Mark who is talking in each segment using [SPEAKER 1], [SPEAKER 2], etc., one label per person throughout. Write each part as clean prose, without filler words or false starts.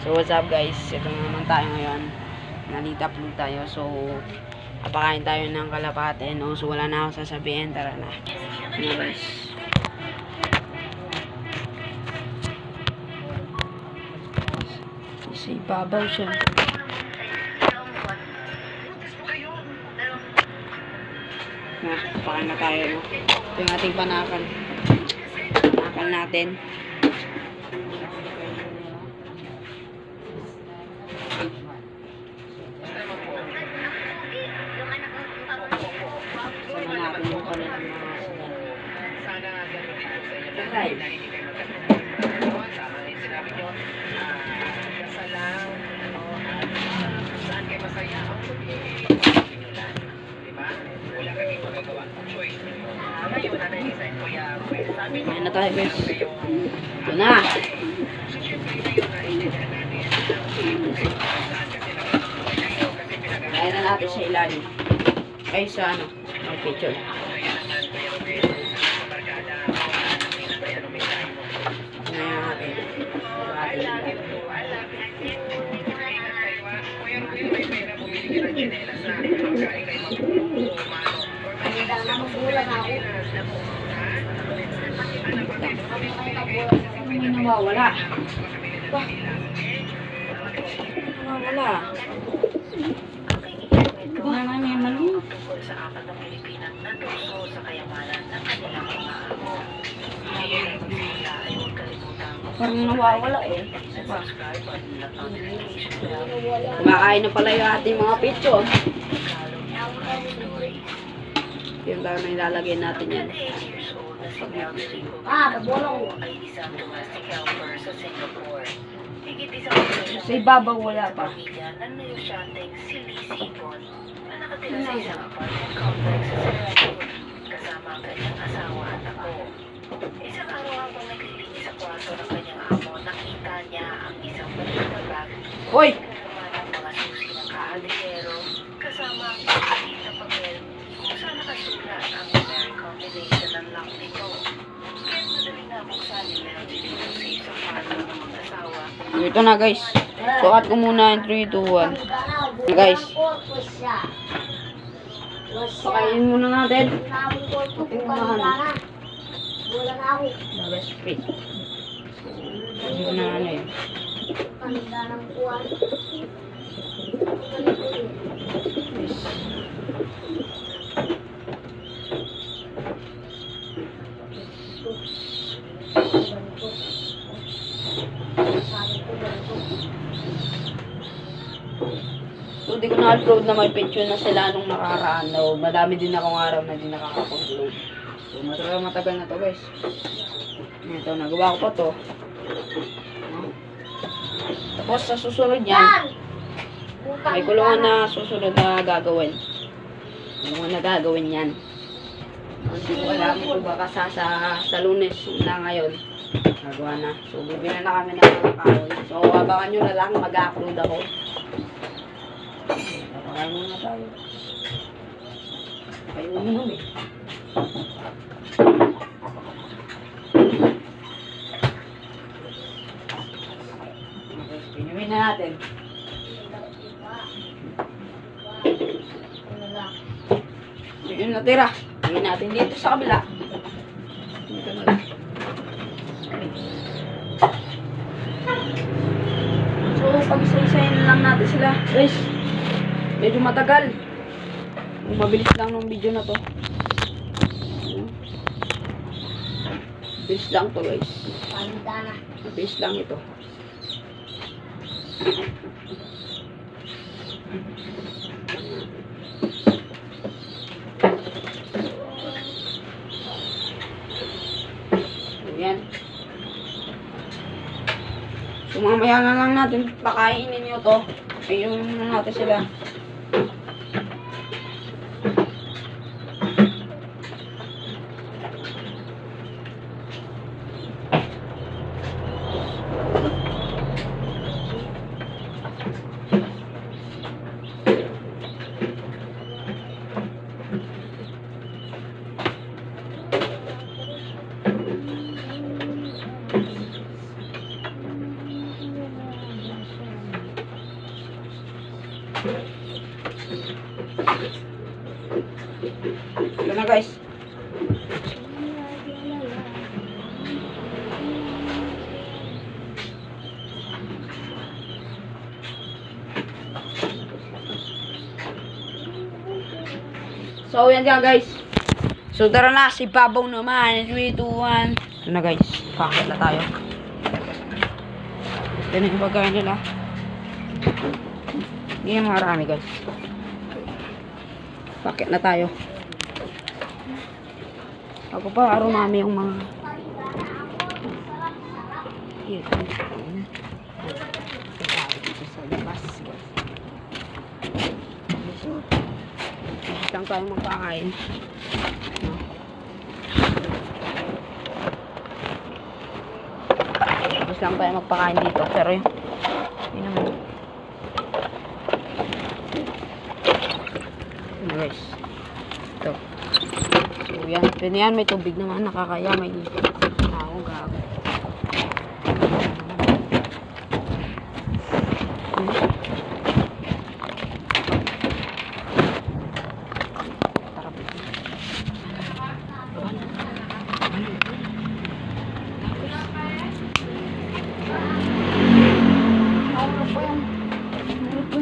[SPEAKER 1] So what's up guys, ito naman tayo ngayon. Nalitap tayo. So papakain tayo ng kalapate, no? So wala na akong sasabihin, tara na. Ano guys, isa ibabaw siya. Papakain na tayo, no? Ito yung ating panakan natin. Ayan na tayo guys. Ito na. Ayan na natin sa ilalim. Ay sa ano, may picture. May nawawala. Nawawala. Wala na may mali. Sa apat na Pilipinas na tuso sa kayamanan ng kanilang mga amo. Parang nawawala eh. Kumakain na pala yung ating mga picture. Yung lang na ilalagay natin yan.
[SPEAKER 2] Nagbolong ay isang domestic helper sa Singapore. Higit isang
[SPEAKER 1] Sa ibabaw wala pa.
[SPEAKER 2] pamilya ng negosyanteng si Lee Sipon na nakatira sa isang apartment complex sa Singapore kasama ang kanyang asawa at ako. Isang araw habang naglilinis sa kwarto ng kanyang amo, nakita niya ang isang maliit na bag.
[SPEAKER 1] Hoy!
[SPEAKER 2] Naman ang mga susi ng kaadero kasama ang maliit na papel kung saan nakasulat ang numeric combination ng lock nito. Kaya madaling nabuksan yung meron din yung safe sa kwarto ng mag-asawa.
[SPEAKER 1] Ito na guys. Sukat ko muna in 3, 2, 1. Guys. Pakainin muna natin. Best fit. Ito na ano yun. So, di ko na-upload na may picture na sila nung nakaraan. No, madami din akong araw na din nakaka-upload. So, matagal na to guys. Ito, nagawa ko pa to. Tapos, sa susunod yan, may kulungan na susunod na gagawin. Kulungan na gagawin yan. Hindi ko alam kung baka sa Lunes na ngayon. Nagawa na. So, bibili na kami ng mga kahoy. So, abangan nyo na lang. Mag-upload ako. Abangan muna tayo. Kayo uminom eh. Pinumin na natin. Yun natira. Tingin natin dito sa kabila. Dito na lang. So, pag-isa-isayin lang natin sila. Guys, medyo matagal. Mabilis lang ng video na to. Mabilis lang to guys. Mabilis lang ito. Ayan. So mamaya na lang natin pakainin nyo to. Ayun na natin sila. Ito na guys. So, yan nga guys. So, tara na. Si Babaw naman. 3, 2, 1. Ito na guys. Pakit na tayo. Ito na yung pagkain nila. Hindi na marami guys. Pakit na tayo. Ako pa, arumami yung mga... Ito sa labas. Lang tayo magkakain. Gusto lang tayo magpakain dito. Pero yun naman. Ano guys. Ito. So yan. Pwede yan. May tubig naman. Nakakaya. May tao. Gago.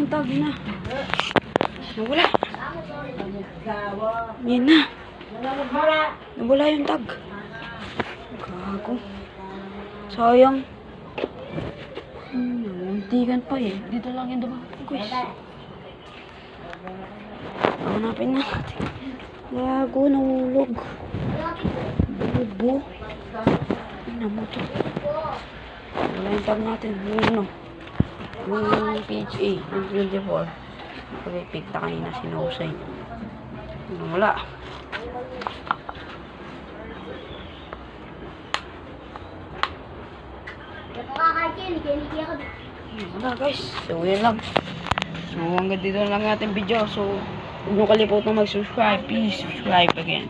[SPEAKER 1] Tag na. Nawala. Yan na. Nawala yung tag. Gago. Sayang. Namuntikan pa eh. Dito lang yung dumating guys. Hanapin na. Gago, nahulog. Bubo. Ina mo to. Wala yung tag natin. Ano? Yung PHA, yung 24. Pag-ipigta kanina, sinusay. Wala. Wala guys. So, yun lang. So, hanggang dito lang ating video. So, huwag nyo kalimutan mag-subscribe. Please subscribe again.